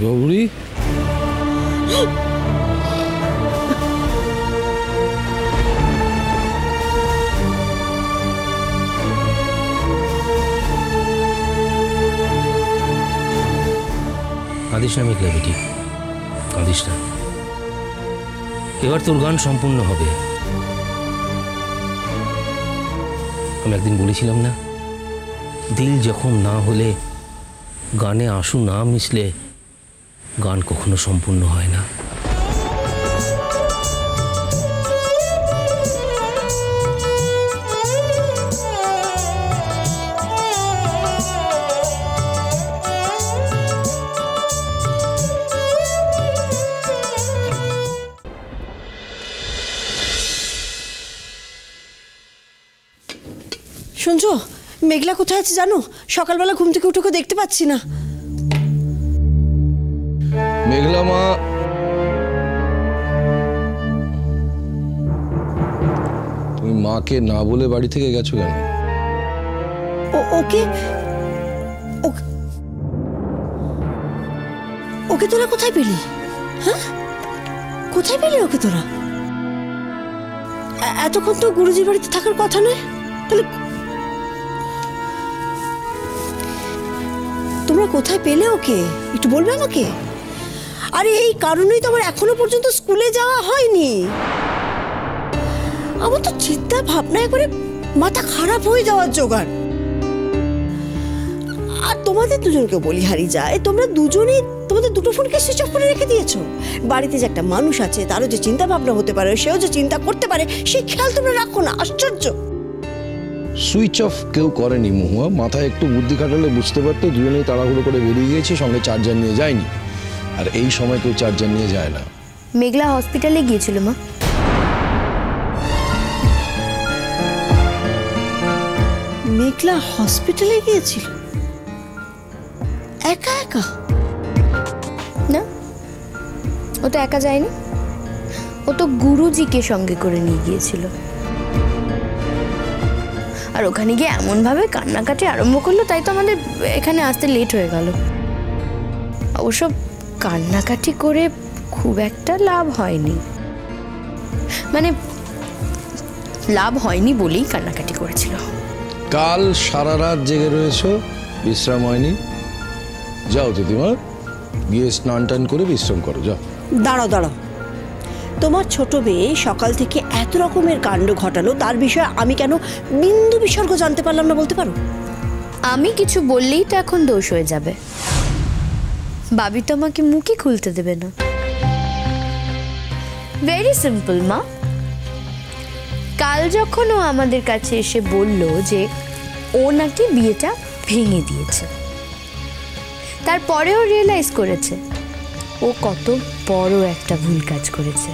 গৌরী, কাঁদিস না মেঘলা বেটি, কাঁদিস না। এবার তোর গান সম্পূর্ণ হবে। আমি একদিন বলেছিলাম না, দিল যখন না হলে, গানে আঁসু না মিশলে গান কখনো সম্পূর্ণ হয় না। শুনছো, মেঘলা কোথায় আছে জানো? সকালবেলা ঘুম থেকে উঠে দেখতে পাচ্ছি না। মেঘলা মা, তুমি মাকে না বলে বাড়ি থেকে গেছো কেন? ওকে ওকে তোরা কোথায় পেলি? হ্যাঁ, কোথায় পেলি ওকে তোরা? এতক্ষণ তো গুরুজির বাড়িতে থাকার কথা নয়, তাহলে তোমরা কোথায় পেলে ওকে? একটু বলবে আমাকে? আরে এই কারণেই তো আমার এখনো পর্যন্ত স্কুলে যাওয়া হয়নি। আমার তো চিন্তা ভাবনায় করে মাথা খারাপ হয়ে যাওয়ার জোগাড়। আর তোমাদের দুজনকে বলি হারি যায়, তোমরা দুজনেই তোমাদের দুটো ফোনকে সুইচ অফ করে রেখে দিয়েছো। বাড়িতে যে একটা মানুষ আছে, তারও যে চিন্তা ভাবনা হতে পারে, সেও যে চিন্তা করতে পারে, সেই খেয়াল তোমরা রাখো না। আশ্চর্য। সুইচ অফ কেউ করেনি মহুয়া, মাথায় একটু বুদ্ধি খাটালে বুঝতে পারতো দুজনেই তাড়াহুড়ো করে বেরিয়ে গিয়েছে, সঙ্গে চার্জার নিয়ে যায়নি। আর এই সময় কেউ চার্জার নিয়ে যায় না। মেঘলা হসপিটালে গিয়েছিল মা। মেঘলা হসপিটালে গিয়েছিল একা একা? না, ও তো একা যায়নি, ও তো গুরুজিকে সঙ্গে করে নিয়ে গিয়েছিল। আর ওখানে গিয়ে এমন ভাবে কান্নাকাটি আরম্ভ করলো, তাই তো আমাদের এখানে আসতে লেট হয়ে গেল। অবশ্য কান্নাকাটি করে খুব একটা লাভ হয়নি, মানে লাভ হয়নি বলেই কান্নাকাটি করেছিল। কাল সারা রাত জেগে রয়েছো, বিশ্রাম হয়নি। যাও দিদিমা, গিয়ে স্নান টান করে বিশ্রাম করো, যাও। দাঁড়াও দাঁড়াও, তোমার ছোট মেয়ে সকাল থেকে এত রকমের কাণ্ড ঘটালো, তার বিষয়ে আমি কেন বিন্দু বিসর্গ জানতে পারলাম না বলতে পারো? আমি কিছু বললেই তো এখন দোষ হয়ে যাবে। বাবি তো আমাকে মুখই খুলতে দেবে না। ভেরি সিম্পল মা। কাল যখন ও আমাদের কাছে এসে বলল যে ও নাকি বিয়েটা ভেঙে দিয়েছে, তারপরেও রিয়েলাইজ করেছে ও কত বড় একটা ভুল কাজ করেছে।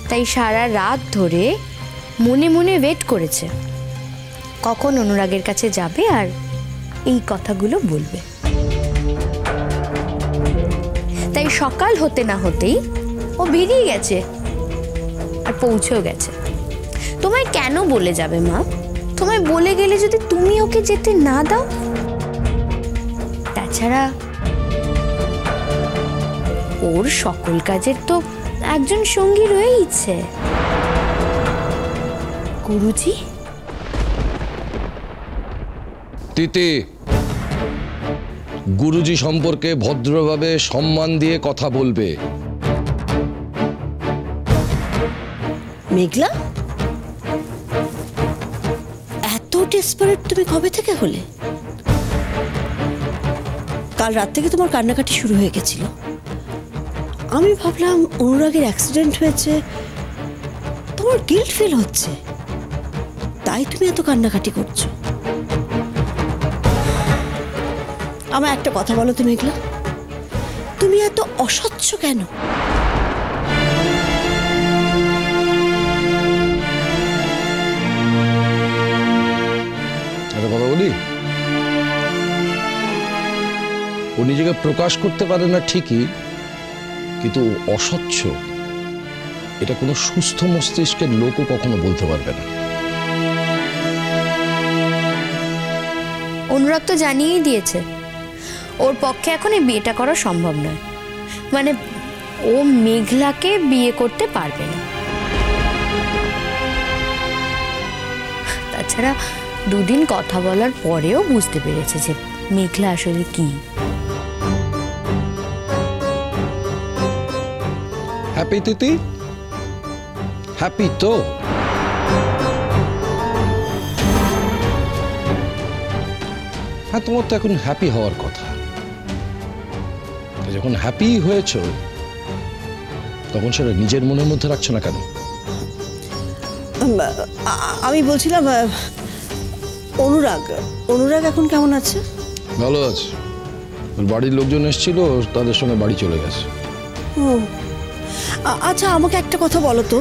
তাই সারা রাত ধরে মনে মনে ওয়েট করেছে কখন অনুরাগের কাছে যাবে আর এই কথাগুলো বলবে। তাই সকাল হতে না হতেই ও বেরিয়ে গেছে আর পৌঁছেও গেছে। তোমায় কেন বলে যাবে মা? তোমায় বলে গেলে যদি তুমি ওকে যেতে না দাও? তাছাড়া ওর সকল কাজের তো একজন সঙ্গী রয়েইছে, গুরুজি। তিতি, গুরুজি সম্পর্কে ভদ্রভাবে সম্মান দিয়ে কথা বলবে। মেঘলা, এত ডেসপারেট তুমি কবে থেকে হলে? কাল রাত থেকে তোমার কান্নাকাটি শুরু হয়ে গেছিল। আমি ভাবলাম অনুরাগের অ্যাক্সিডেন্ট হয়েছে, তোমার গিল্ট ফিল হচ্ছে, তাই তুমি এত কান্নাকাটি করছো। আমার একটা কথা বলো তো মেঘলা, তুমি এত অস্বচ্ছ কেন? একটা কথা বলি, ও নিজেকে প্রকাশ করতে পারে না ঠিকই, কিন্তু অস্বচ্ছ এটা কোনো সুস্থ মস্তিষ্কের লোকও কখনো বলতে পারবে না। অনুরাগ তো জানিয়েই দিয়েছে ওর পক্ষে এখন এই বিয়েটা করা সম্ভব নয়। মানে ও মেঘলাকে বিয়ে করতে পারবে না। তাছাড়া দুদিন কথা বলার পরেও বুঝতে পেরেছে যে মেঘলা আসলে কি। হ্যাপি তিথি? হ্যাপি তো? হ্যাঁ, তোমার তো এখন হ্যাপি হওয়ার কথা। যখন হ্যাপি হয়েছ তখন সেটা নিজের মনের মধ্যে রাখছো না কেন? আমি বলছিলাম অনুরাগ অনুরাগ এখন কেমন আছে? ভালো আছে। ওর বাড়ির লোকজন এসেছিল, তাদের সঙ্গে বাড়ি চলে গেছে। ও আচ্ছা, আমাকে একটা কথা বলো তো,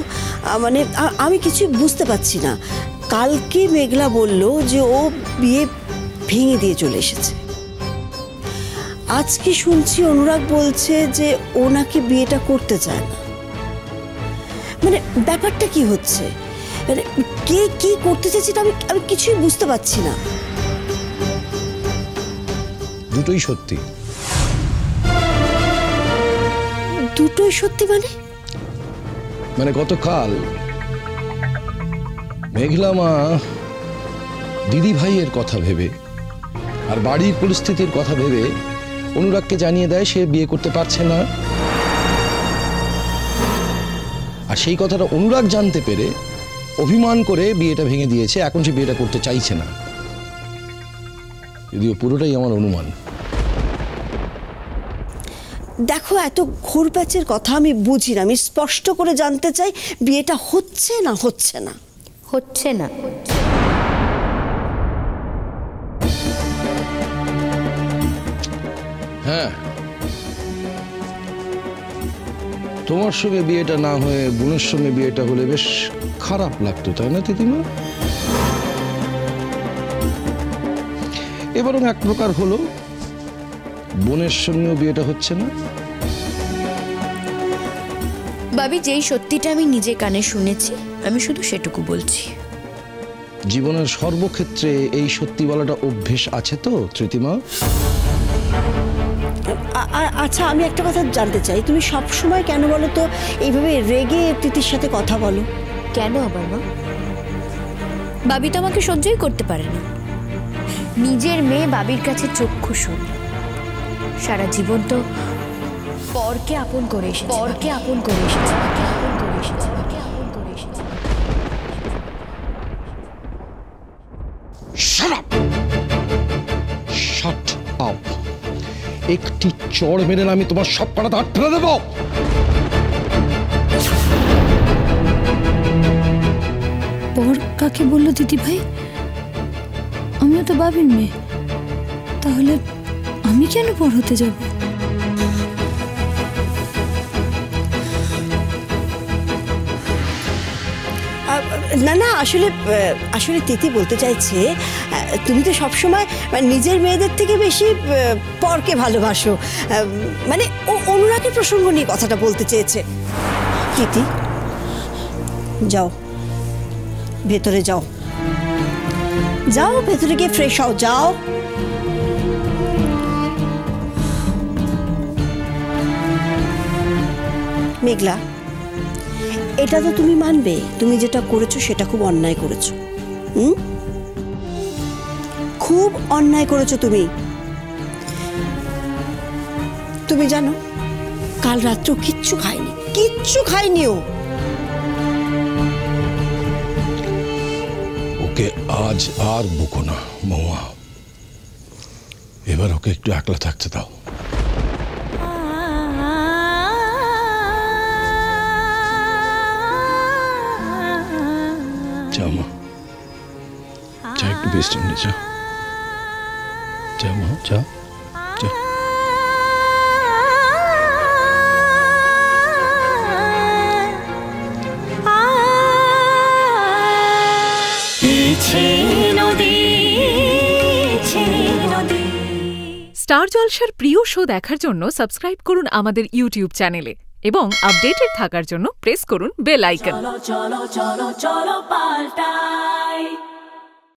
মানে আমি কিছু বুঝতে পারছি না। কালকে মেঘলা বলল যে ও বিয়ে ভেঙে দিয়ে চলে এসেছে। আজকে শুনছি অনুরাগ বলছে যে ও নাকি বিয়েটা করতে চায় না। মানে ব্যাপারটা কি হচ্ছে? মানে কে কি করতে চাইছে আমি কিছুই বুঝতে পারছি না। দুটোই সত্যি। দুটোই সত্যি মানে গতকাল মেঘলা মা দিদি ভাইয়ের কথা ভেবে আর বাড়ির পরিস্থিতির কথা ভেবে অনুরাগকে জানিয়ে দেয় সে বিয়ে করতে পারছে না। আর সেই কথাটা অনুরাগ জানতে পেরে অভিমান করে বিয়েটা ভেঙে দিয়েছে। এখন সে বিয়েটা করতে চাইছে না, যদিও পুরোটাই আমার অনুমান। দেখো, এত ঘোর প্যাচের কথা আমি বুঝি না। আমি স্পষ্ট করে জানতে চাই বিয়েটা হচ্ছে না হচ্ছে না? হচ্ছে না। হ্যাঁ, তোমার সঙ্গে বিয়েটা না হয়ে বোনের সঙ্গে বিয়েটা হলে বেশ খারাপ লাগতো, তাই না তিতিমা? এবারও এক প্রকার হলো, বোনের সঙ্গেও বিয়েটা হচ্ছে না। বাবি, যেই সত্যিটা আমি নিজে কানে শুনেছি আমি শুধু সেটুকু বলছি। জীবনের সর্বক্ষেত্রে এই সত্যি বলাটা অভ্যেস আছে তো তৃতিমা? আচ্ছা, আমি একটা কথা জানতে চাই, তুমি সব সময় কেন বলো তো এইভাবে রেগে তিতির সাথে কথা বলো? কেন আবার মা? বাবি তো আমাকে সহ্যই করতে পারে না। নিজের মেয়ে বাবির কাছে চক্ষু শূন্য। সারা জীবন তো পরকে আপন করে এসেছে, পরকে আপন করে এসেছে, আপন করে এসেছে, আপন করে এসেছে। Shut up! Shut up! একটি চড় মেরে আমি তোমার সব কটা দাঁত ফেলে দেব। পর কাকে বললো দিদি ভাই? আমিও তো বাবির মেয়ে, তাহলে আমি কেন পর হতে যাব? না না, আসলে তিথি বলতে চাইছে তুমি তো সবসময় নিজের মেয়েদের থেকে বেশি পরকে ভালোবাসো। মানে ও অনুরাগের প্রসঙ্গ নিয়ে কথাটা বলতে চেয়েছে। তিথি, যাও ভেতরে, যাও যাও ভেতরে গিয়ে ফ্রেশ হও, যাও। মেঘলা, এটা তো তুমি মানবে, তুমি যেটা করেছো সেটা খুব অন্যায় করেছো। খুব অন্যায় করেছো তুমি। তুমি জানো কাল রাত্রেও কিচ্ছু খায়নি ও। ওকে আজ আর বকো না মৌয়া, এবার ওকে একটু একলা থাকতে দাও। যাও মা, যা একটু বিশ্রাম নে, যা যা মা, যা যা। স্টার জলসার প্রিয় শো দেখার জন্য সাবস্ক্রাইব করুন আমাদের ইউটিউব চ্যানেলে এবং আপডেটেড থাকার জন্য প্রেস করুন বেল আইকন। চলো চলো চলো চলো পাল্টাই।